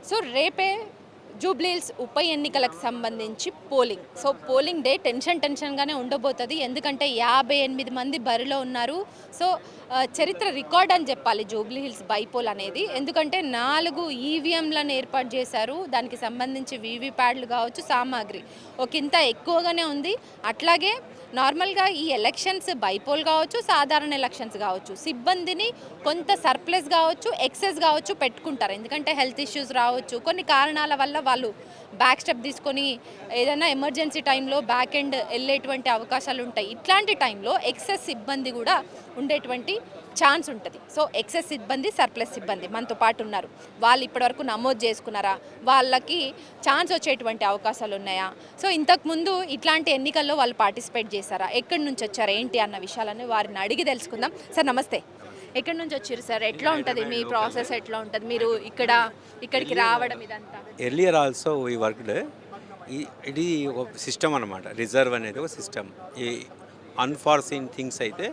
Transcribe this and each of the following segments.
So రేపే జూబ్లీహిల్స్ ఉప ఎన్నికలకు సంబంధించి పోలింగ్. సో పోలింగ్ డే టెన్షన్గానే ఉండబోతుంది. ఎందుకంటే 58 మంది బరిలో ఉన్నారు. సో చరిత్ర రికార్డ్ అని చెప్పాలి జూబ్లీహిల్స్ బైపోల్ అనేది. ఎందుకంటే 4 ఈవీఎంలను ఏర్పాటు చేశారు. దానికి సంబంధించి వీవీప్యాడ్లు కావచ్చు, సామాగ్రి ఒకంత ఎక్కువగానే ఉంది. అట్లాగే నార్మల్గా ఈ ఎలక్షన్స్ బైపోల్ కావచ్చు, సాధారణ ఎలక్షన్స్ కావచ్చు, సిబ్బందిని కొంత సర్ప్లస్ కావచ్చు, ఎక్సెస్ కావచ్చు పెట్టుకుంటారు. ఎందుకంటే హెల్త్ ఇష్యూస్ రావచ్చు, కొన్ని కారణాల వల్ల వాళ్ళు బ్యాక్ స్టెప్ తీసుకొని ఏదైనా ఎమర్జెన్సీ టైంలో బ్యాక్ ఎండ్ వెళ్ళేటువంటి అవకాశాలు ఉంటాయి. ఇట్లాంటి టైంలో ఎక్సెస్ సిబ్బంది కూడా ఉండేటువంటి ఛాన్స్ ఉంటుంది. సో ఎక్సెస్ సిబ్బంది, సర్ప్లస్ సిబ్బంది మనతో పాటు ఉన్నారు. వాళ్ళు ఇప్పటివరకు నమోదు చేసుకున్నారా, వాళ్ళకి ఛాన్స్ వచ్చేటువంటి అవకాశాలు ఉన్నాయా, సో ఇంతకుముందు ఇట్లాంటి ఎన్నికల్లో వాళ్ళు పార్టిసిపేట్ చేశారా, ఎక్కడి నుంచి వచ్చారు ఏంటి అన్న విషయాలని వారిని అడిగి తెలుసుకుందాం. సార్ నమస్తే, ఎక్కడి నుంచి వచ్చారు సార్? ఎట్లా ఉంటుంది మీ ప్రాసెస్, ఎట్లా ఉంటుంది మీరు ఇక్కడికి రావడం ఇదంతా? ఎర్లియర్ ఆల్సో ఈ వర్క్డ్ ఇది ఒక సిస్టమ్ అనమాట. రిజర్వ్ అనేది ఒక సిస్టమ్. ఈ అన్ఫార్సీన్ థింగ్స్ అయితే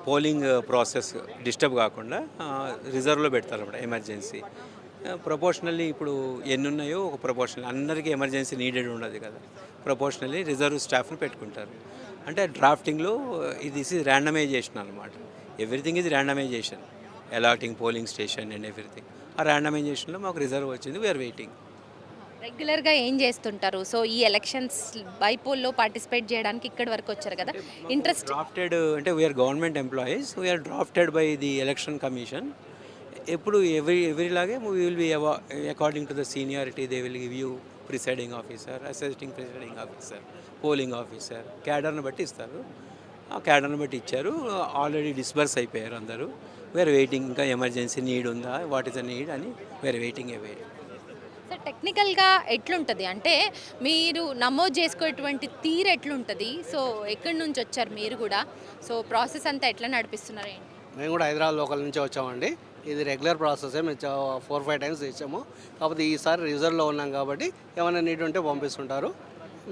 పోలింగ్ ప్రాసెస్ డిస్టర్బ్ కాకుండా రిజర్వ్లో పెడతారన్నమాట. ఎమర్జెన్సీ ప్రపోర్షనల్లీ ఇప్పుడు ఎన్ని ఉన్నాయో ఒక ప్రపోర్షనల్ అందరికీ ఎమర్జెన్సీ నీడెడ్ ఉండదు కదా. ప్రపోర్షనల్లీ రిజర్వ్ స్టాఫ్ని పెట్టుకుంటారు. అంటే డ్రాఫ్టింగ్లో ఇది ర్యాండమైజేషన్ అనమాట. ఎవ్రీథింగ్ ఇది randomization, allotting polling station and everything. ఆ ర్యాండమైజేషన్లో మాకు రిజర్వ్ వచ్చింది. We're waiting. రెగ్యులర్గా ఏం చేస్తుంటారు? సో ఈ ఎలక్షన్స్ బైపోల్లో పార్టిసిపేట్ చేయడానికి ఇక్కడి వరకు వచ్చారు కదా, ఇంట్రెస్ట్? డ్రాఫ్టెడ్ అంటే we are government employees, we are drafted by the election commission. ఎప్పుడు ఎవరిలాగే we will be according to the seniority they will give you presiding officer, assisting presiding officer, polling officer, క్యాడర్ని బట్టి ఇస్తారు. ఆ క్యాడర్ని బట్టి ఇచ్చారు. ఆల్రెడీ డిస్బర్స్ అయిపోయారు అందరూ. We're waiting. ఇంకా ఎమర్జెన్సీ నీడ్ ఉందా, వాట్ ఈస్ ద నీడ్ అని వీఆర్ వెయిటింగ్ అవే. సార్ టెక్నికల్గా ఎట్లుంటుంది అంటే మీరు నమోదు చేసుకోటువంటి తీరు ఎట్లుంటుంది? సో ఎక్కడి నుంచి వచ్చారు మీరు కూడా? సో ప్రాసెస్ అంతా ఎట్లా నడిపిస్తున్నారు ఏంటి? మేము కూడా హైదరాబాద్ లోకల్ నుంచే వచ్చామండి. ఇది రెగ్యులర్ ప్రాసెసే. మేము 4-5 టైమ్స్ ఇచ్చాము. కాకపోతే ఈసారి రిజర్వ్లో ఉన్నాం కాబట్టి ఏమైనా నీడ్ ఉంటే పంపిస్తుంటారు.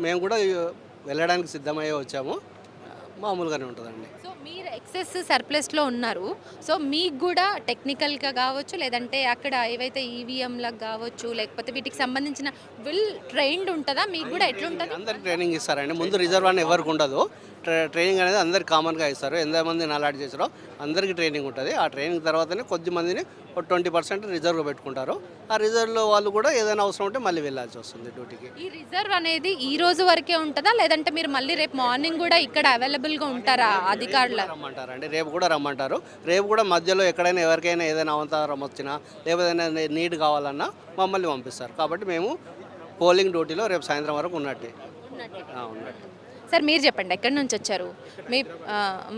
మేము కూడా వెళ్ళడానికి సిద్ధమయ్యే వచ్చాము. మామూలుగానే ఉంటుందండి. సో మీరు ఎక్సెస్ సర్ప్లస్లో ఉన్నారు. సో మీకు కూడా టెక్నికల్గా కావచ్చు, లేదంటే అక్కడ ఏవైతే ఈవీఎంలకు కావచ్చు, లేకపోతే వీటికి సంబంధించిన ట్రైన్డ్ ఉంటుందా మీకు కూడా? ఎట్లుంటుంది? అందరికి ట్రైనింగ్ ఇస్తారండి. ముందు రిజర్వ్ అని ఎవరికి ఉండదు. ట్రైనింగ్ అనేది అందరికి కామన్గా ఇస్తారు. ఎంతమందిని అలాట్ చేస్తారో అందరికీ ట్రైనింగ్ ఉంటుంది. ఆ ట్రైనింగ్ తర్వాతనే కొద్ది మందిని ఒక 20% రిజర్వ్లో పెట్టుకుంటారు. ఆ రిజర్వ్లో వాళ్ళు కూడా ఏదైనా అవసరం ఉంటే మళ్ళీ వెళ్ళాల్సి వస్తుంది డ్యూటీకి. ఈ రిజర్వ్ అనేది ఈ రోజు వరకే ఉంటుందా, లేదంటే మీరు మళ్ళీ రేపు మార్నింగ్ కూడా ఇక్కడ అవైలబుల్గా ఉంటారా అధికారులు? రమ్మంటారండి, రేపు కూడా రమ్మంటారు. రేపు కూడా మధ్యలో ఎక్కడైనా ఎవరికైనా ఏదైనా అవంతరం వచ్చినా లేకపోతే నీడ్ కావాలన్నా మమ్మల్ని పంపిస్తారు. కాబట్టి మేము పోలింగ్ డ్యూటీలో రేపు సాయంత్రం వరకు ఉన్నట్టే. ఉన్నట్టు. సార్ మీరు చెప్పండి, ఎక్కడి నుంచి వచ్చారు?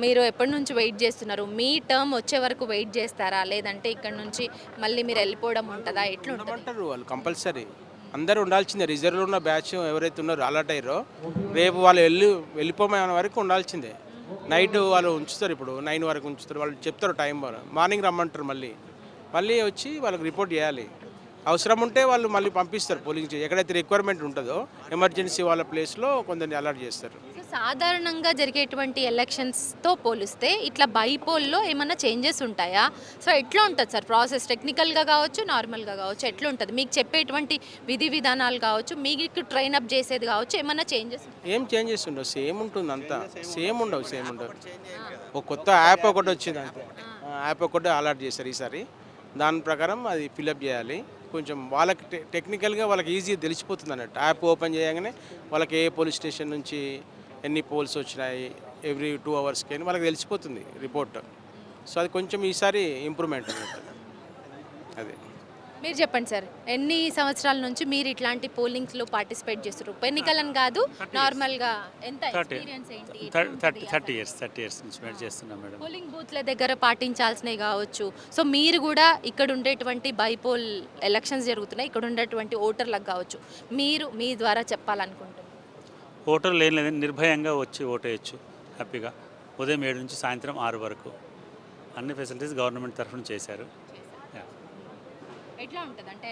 మీరు ఎప్పటి నుంచి వెయిట్ చేస్తున్నారు? మీ టర్మ్ వచ్చే వరకు వెయిట్ చేస్తారా, లేదంటే ఇక్కడ నుంచి మళ్ళీ మీరు వెళ్ళిపోవడం ఉంటుందా, ఎట్లుంటుంది? ఉండమంటారు వాళ్ళు కంపల్సరీ. అందరూ ఉండాల్సిందే. రిజర్వ్లో ఉన్న బ్యాచ్ ఎవరైతే ఉన్నారో అలర్ట్ అయ్యారో రేపు వాళ్ళు వెళ్ళిపోమనే వరకు ఉండాల్సిందే. నైట్ వాళ్ళు ఉంచుతారు. ఇప్పుడు 9 వరకు ఉంచుతారు. వాళ్ళు చెప్తారు టైం. మార్నింగ్ రమ్మంటారు. మళ్ళీ వచ్చి వాళ్ళకి రిపోర్ట్ చేయాలి. అవసరం ఉంటే వాళ్ళు మళ్ళీ పంపిస్తారు పోలింగ్. ఎక్కడైతే రిక్వైర్మెంట్ ఉంటుందో ఎమర్జెన్సీ వాళ్ళ ప్లేస్లో కొందరిని అలర్ట్ చేస్తారు. సో సాధారణంగా జరిగేటువంటి ఎలక్షన్స్తో పోలిస్తే ఇట్లా బైపోల్లో ఏమన్నా చేంజెస్ ఉంటాయా? సో ఎట్లా ఉంటుంది సార్ ప్రాసెస్? టెక్నికల్గా కావచ్చు, నార్మల్గా కావచ్చు, ఎట్లా ఉంటుంది? మీకు చెప్పేటువంటి విధి విధానాలు కావచ్చు, మీకు ట్రైన్ అప్ చేసేది కావచ్చు, ఏమన్నా చేంజెస్? ఏం చేంజెస్ ఉండవు, సేమ్ ఉంటుంది అంతా. సేమ్ ఉండవు. ఒక కొత్త యాప్ ఒకటి వచ్చింది అంతే. యాప్ ఒకటి అలర్ట్ చేశారు ఈసారి. దాని ప్రకారం అది ఫిల్అప్ చేయాలి. కొంచెం వాళ్ళకి టెక్నికల్గా వాళ్ళకి ఈజీగా తెలిసిపోతుంది అన్నట్టు. యాప్ ఓపెన్ చేయగానే వాళ్ళకి ఏ పోలీస్ స్టేషన్ నుంచి ఎన్ని పోల్స్ వచ్చినాయి ఎవ్రీ 2 అవర్స్కి అని వాళ్ళకి తెలిసిపోతుంది రిపోర్ట్. సో అది కొంచెం ఈసారి ఇంప్రూవ్మెంట్ అన్నట్టు. అదే మీరు చెప్పండి సార్, ఎన్ని సంవత్సరాల నుంచి మీరు ఇట్లాంటి పోలింగ్స్లో పార్టిసిపేట్ చేస్తారు? ఉప ఎన్నికలను కాదు, నార్మల్గా ఎంత ఎక్స్పీరియన్స్ ఏంటి? 30 ఇయర్స్ నుంచి మేము చేస్తున్నాం మేడం. పోలింగ్ బూత్ల దగ్గర పాటించాల్సినవి కావచ్చు. సో మీరు కూడా ఇక్కడ ఉండేటువంటి బైపోల్ ఎలక్షన్స్ జరుగుతున్నాయి, ఇక్కడ ఉండేటువంటి ఓటర్లకు కావచ్చు, మీరు మీ ద్వారా చెప్పాలనుకుంటున్నారు? ఓటర్లు ఏం లేదని నిర్భయంగా వచ్చి ఓటేయచ్చు హ్యాపీగా. ఉదయం 7 నుంచి సాయంత్రం 6 వరకు అన్ని ఫెసిలిటీస్ గవర్నమెంట్ తరఫున చేశారు. ఎట్లా ఉంటుంది అంటే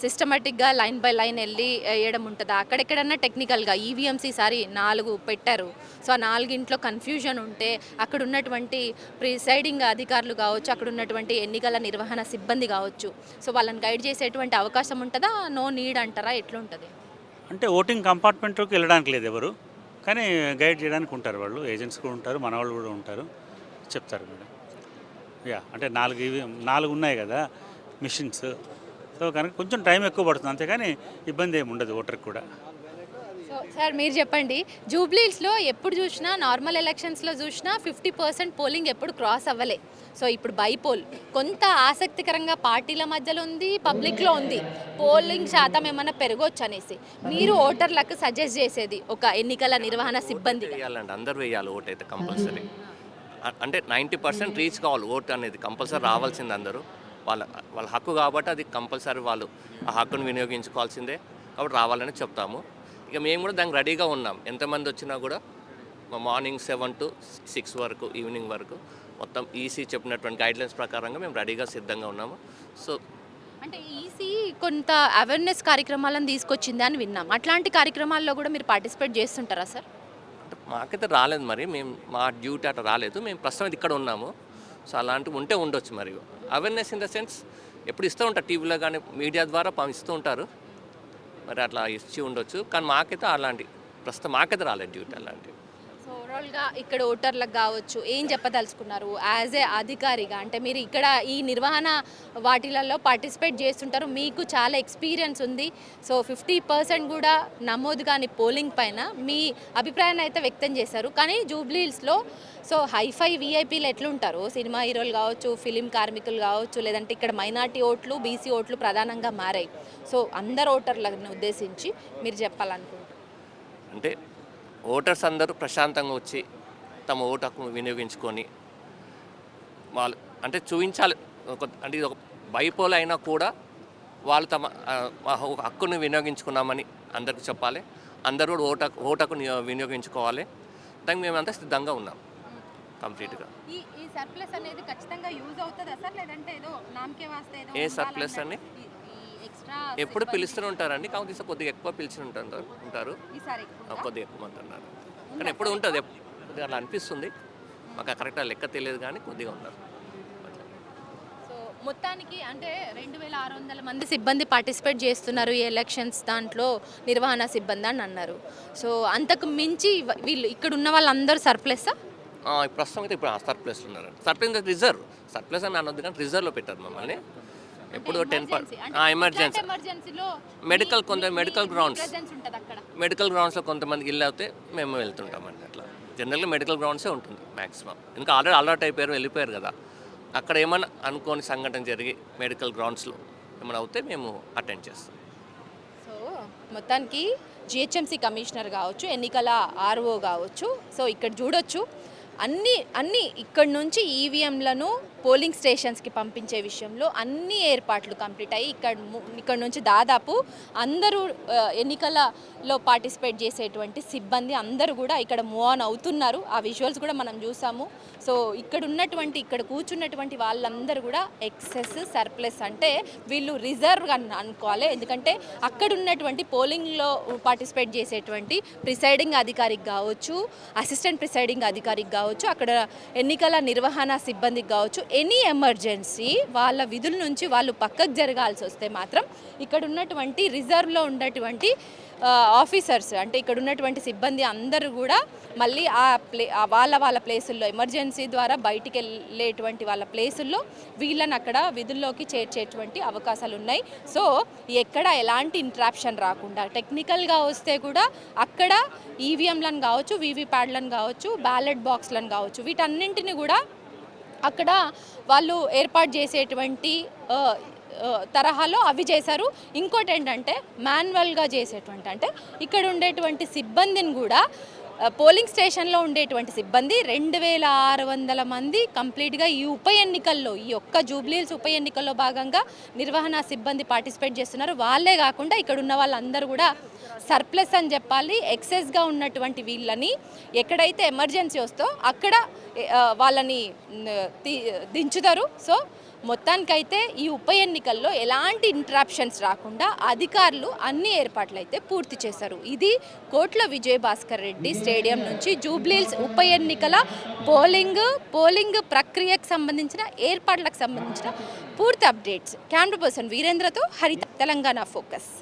సిస్టమేటిక్గా లైన్ బై లైన్ వెళ్ళి వేయడం ఉంటుందా? అక్కడెక్కడన్నా టెక్నికల్గా ఈవీఎంస్ ఈసారి 4 పెట్టారు. సో ఆ 4 కన్ఫ్యూజన్ ఉంటే అక్కడ ఉన్నటువంటి ప్రిసైడింగ్ అధికారులు కావచ్చు, అక్కడ ఉన్నటువంటి ఎన్నికల నిర్వహణ సిబ్బంది కావచ్చు, సో వాళ్ళని గైడ్ చేసేటువంటి అవకాశం ఉంటుందా? నో నీడ్ అంటారా? ఎట్లుంటుంది? అంటే ఓటింగ్ కంపార్ట్మెంట్లోకి వెళ్ళడానికి లేదు ఎవరు, కానీ గైడ్ చేయడానికి ఉంటారు వాళ్ళు, ఏజెంట్స్ కూడా ఉంటారు, మన వాళ్ళు కూడా ఉంటారు, చెప్తారు మేడం. అంటే 4 ఉన్నాయి కదా మిషన్స్, సో కనుక కొంచెం టైం ఎక్కువ పడుతుంది అంతేగాని ఇబ్బంది ఏమి ఉండదు ఓటర్కి కూడా. సో సార్ మీరు చెప్పండి, జూబ్లీస్లో ఎప్పుడు చూసినా నార్మల్ ఎలక్షన్స్లో చూసినా 50% పోలింగ్ ఎప్పుడు క్రాస్ అవ్వలే. సో ఇప్పుడు బైపోల్ కొంత ఆసక్తికరంగా పార్టీల మధ్యలో ఉంది, పబ్లిక్లో ఉంది, పోలింగ్ శాతం ఏమైనా పెరగవచ్చు అనేసి మీరు ఓటర్లకు సజెస్ట్ చేసేది ఒక ఎన్నికల నిర్వహణ సిబ్బంది? వేయాలండి, అందరూ వేయాలి ఓటు అయితే కంపల్సరీ. అంటే 90% రీచ్ కావాలి ఓటు అనేది, కంపల్సరీ రావాల్సింది అందరూ. వాళ్ళ హక్కు కాబట్టి అది కంపల్సరీ వాళ్ళు ఆ హక్కును వినియోగించుకోవాల్సిందే, కాబట్టి రావాలని చెప్తాము. ఇక మేము కూడా దానికి రెడీగా ఉన్నాం. ఎంతమంది వచ్చినా కూడా మార్నింగ్ 7 to 6 వరకు, ఈవినింగ్ వరకు మొత్తం ఈసీ చెప్పినటువంటి గైడ్లైన్స్ ప్రకారంగా మేము రెడీగా సిద్ధంగా ఉన్నాము. సో అంటే ఈసీ కొంత అవేర్నెస్ కార్యక్రమాలను తీసుకొచ్చింది అని విన్నాం. అట్లాంటి కార్యక్రమాల్లో కూడా మీరు పార్టిసిపేట్ చేస్తుంటారా సార్? మాకైతే రాలేదు, మరి మేము మా డ్యూటీ అట్లా రాలేదు, మేము ప్రస్తుతం ఇక్కడ ఉన్నాము. సో అలాంటివి ఉంటే ఉండొచ్చు. మరి అవేర్నెస్ ఇన్ ద సెన్స్ ఎప్పుడు ఇస్తూ ఉంటారు, టీవీలో కానీ మీడియా ద్వారా ఇస్తూ ఉంటారు, మరి అట్లా ఇచ్చి ఉండొచ్చు. కానీ మాకైతే అలాంటి ప్రస్తుతం మాకైతే రాలేదు డ్యూటీ అలాంటివి. సో ఓవరాల్గా ఇక్కడ ఓటర్లకు కావచ్చు ఏం చెప్పదలుచుకున్నారు యాజ్ ఏ అధికారిగా? అంటే మీరు ఇక్కడ ఈ నిర్వహణ వాటిలలో పార్టిసిపేట్ చేస్తుంటారు, మీకు చాలా ఎక్స్పీరియన్స్ ఉంది. సో 50% కూడా నమోదు కాని పోలింగ్ పైన మీ అభిప్రాయాన్ని అయితే వ్యక్తం చేశారు. కానీ జూబ్లీహిల్స్లో సో హైఫై వీఐపీలు ఎట్లుంటారు, సినిమా హీరోలు కావచ్చు, ఫిలిం కార్మికులు కావచ్చు, లేదంటే ఇక్కడ మైనార్టీ ఓట్లు, బీసీ ఓట్లు ప్రధానంగా మారాయి. సో అందరు ఓటర్లను ఉద్దేశించి మీరు చెప్పాలనుకుంటున్నారు? అంటే ఓటర్స్ అందరూ ప్రశాంతంగా వచ్చి తమ ఓటు హక్కు వినియోగించుకొని వాళ్ళు అంటే చూపించాలి. అంటే ఇది ఒక బైపోల్ అయినా కూడా వాళ్ళు తమ హక్కును వినియోగించుకున్నామని అందరికీ చెప్పాలి. అందరూ కూడా ఓటు వినియోగించుకోవాలి. దానికి మేమంతా సిద్ధంగా ఉన్నాం కంప్లీట్గా. ఈ సర్ప్లస్ అనేది ఖచ్చితంగా యూజ్ అవుతుందా సార్, లేదంటే ఏదో నామకే వాస్తే ఏదో ఏ సర్ప్లస్ అని ఎక్స్ట్రా ఎప్పుడు పిలుస్తూనే ఉంటారండి, కాకపోతే కొద్దిగా ఎక్కువ పిలిచి ఉంటారు, ఈసారి కొద్దిగా ఎక్కువ మంది ఉన్నారు. కానీ ఎప్పుడు ఉంటుంది, కొద్దిగా అలా అనిపిస్తుంది, మాకు కరెక్ట్గా లెక్క తెలియదు కానీ కొద్దిగా ఉన్నారు. సో మొత్తానికి అంటే 2600 మంది సిబ్బంది పార్టిసిపేట్ చేస్తున్నారు ఈ ఎలక్షన్స్ దాంట్లో నిర్వహణ సిబ్బంది అని అన్నారు. సో అంతకు మించి వీళ్ళు ఇక్కడ ఉన్న వాళ్ళందరూ సర్ప్లస్సా? ప్రస్తుతం అయితే ఇప్పుడు సర్ప్లస్లో ఉన్నారండి. సర్ప్లస్ అని అనొద్దు కానీ రిజర్వ్లో పెట్టారు మమ్మల్ని. ఎప్పుడు 10% ఎమర్జెన్సీలో మెడికల్ గ్రౌండ్స్లో కొంతమంది ఇల్లు అయితే మేము వెళ్తుంటామండి. అట్లా జనరల్గా మెడికల్ గ్రౌండ్సే ఉంటుంది మ్యాక్సిమం. ఇంకా ఆల్రెడీ అలర్ట్ అయిపోయారు, వెళ్ళిపోయారు కదా. అక్కడ ఏమైనా అనుకోని సంఘటన జరిగి మెడికల్ గ్రౌండ్స్లో ఏమైనా అవుతే మేము అటెండ్ చేస్తాం. సో మొత్తానికి జిహెచ్ఎంసీ కమిషనర్ కావచ్చు, ఎన్నికల ఆర్ఓ కావచ్చు, సో ఇక్కడ చూడొచ్చు అన్ని ఇక్కడ నుంచి ఈవీఎంలను పోలింగ్ స్టేషన్స్కి పంపించే విషయంలో అన్ని ఏర్పాట్లు కంప్లీట్ అయ్యి ఇక్కడ నుంచి దాదాపు అందరూ ఎన్నికలలో పార్టిసిపేట్ చేసేటువంటి సిబ్బంది అందరూ కూడా ఇక్కడ మూవ్ ఆన్ అవుతున్నారు. ఆ విజువల్స్ కూడా మనం చూసాము. సో ఇక్కడ కూర్చున్నటువంటి వాళ్ళందరూ కూడా ఎక్సెస్ సర్ప్లస్ అంటే వీళ్ళు రిజర్వ్ అని అనుకోవాలి. ఎందుకంటే అక్కడ ఉన్నటువంటి పోలింగ్లో పార్టిసిపేట్ చేసేటువంటి ప్రిసైడింగ్ అధికారికి కావచ్చు, అసిస్టెంట్ ప్రిసైడింగ్ అధికారికి కావచ్చు, అక్కడ ఎన్నికల నిర్వహణ సిబ్బందికి కావచ్చు, ఎనీ ఎమర్జెన్సీ వాళ్ళ విధుల నుంచి వాళ్ళు పక్కకు జరగాల్సి వస్తే మాత్రం ఇక్కడ ఉన్నటువంటి రిజర్వ్లో ఉన్నటువంటి ఆఫీసర్స్ అంటే ఇక్కడ ఉన్నటువంటి సిబ్బంది అందరూ కూడా మళ్ళీ వాళ్ళ ప్లేసుల్లో ఎమర్జెన్సీ ద్వారా బయటికి వెళ్ళేటువంటి వాళ్ళ ప్లేసుల్లో వీళ్ళని అక్కడ విధుల్లోకి చేర్చేటువంటి అవకాశాలు ఉన్నాయి. సో ఎక్కడ ఎలాంటి ఇంట్రాప్షన్ రాకుండా టెక్నికల్గా వస్తే కూడా అక్కడ ఈవీఎంలను కావచ్చు, వీవీప్యాడ్లను కావచ్చు, బ్యాలెట్ బాక్స్లను కావచ్చు, వీటన్నింటిని కూడా అక్కడ వాళ్ళు ఏర్పాటు చేసేటువంటి తరహాలో అవి చేశారు. ఇంకోటి ఏంటంటే మాన్యువల్గా చేసేటువంటి అంటే ఇక్కడ ఉండేటువంటి సిబ్బందిని కూడా పోలింగ్ స్టేషన్లో ఉండేటువంటి సిబ్బంది 2600 మంది కంప్లీట్గా ఈ ఉప ఎన్నికల్లో ఈ ఒక్క జూబ్లీహిల్స్ ఉప ఎన్నికల్లో భాగంగా నిర్వహణ సిబ్బంది పార్టిసిపేట్ చేస్తున్నారు. వాళ్ళే కాకుండా ఇక్కడ ఉన్న వాళ్ళందరూ కూడా సర్ప్లస్ అని చెప్పాలి. ఎక్సెస్గా ఉన్నటువంటి వీళ్ళని ఎక్కడైతే ఎమర్జెన్సీ వస్తో అక్కడ వాళ్ళని దించుతారు. సో మొత్తానికైతే ఈ ఉప ఎన్నికల్లో ఎలాంటి ఇంటరాప్షన్స్ రాకుండా అధికారులు అన్ని ఏర్పాట్లు అయితే పూర్తి చేశారు. ఇది కోట్ల విజయభాస్కర్ రెడ్డి స్టేడియం నుంచి జూబ్లీహిల్స్ ఉప ఎన్నికల పోలింగ్ ప్రక్రియకు సంబంధించిన ఏర్పాట్లకు సంబంధించిన పూర్తి అప్డేట్స్. కెమెరా పర్సన్ వీరేంద్రతో హరిత, తెలంగాణ ఫోకస్.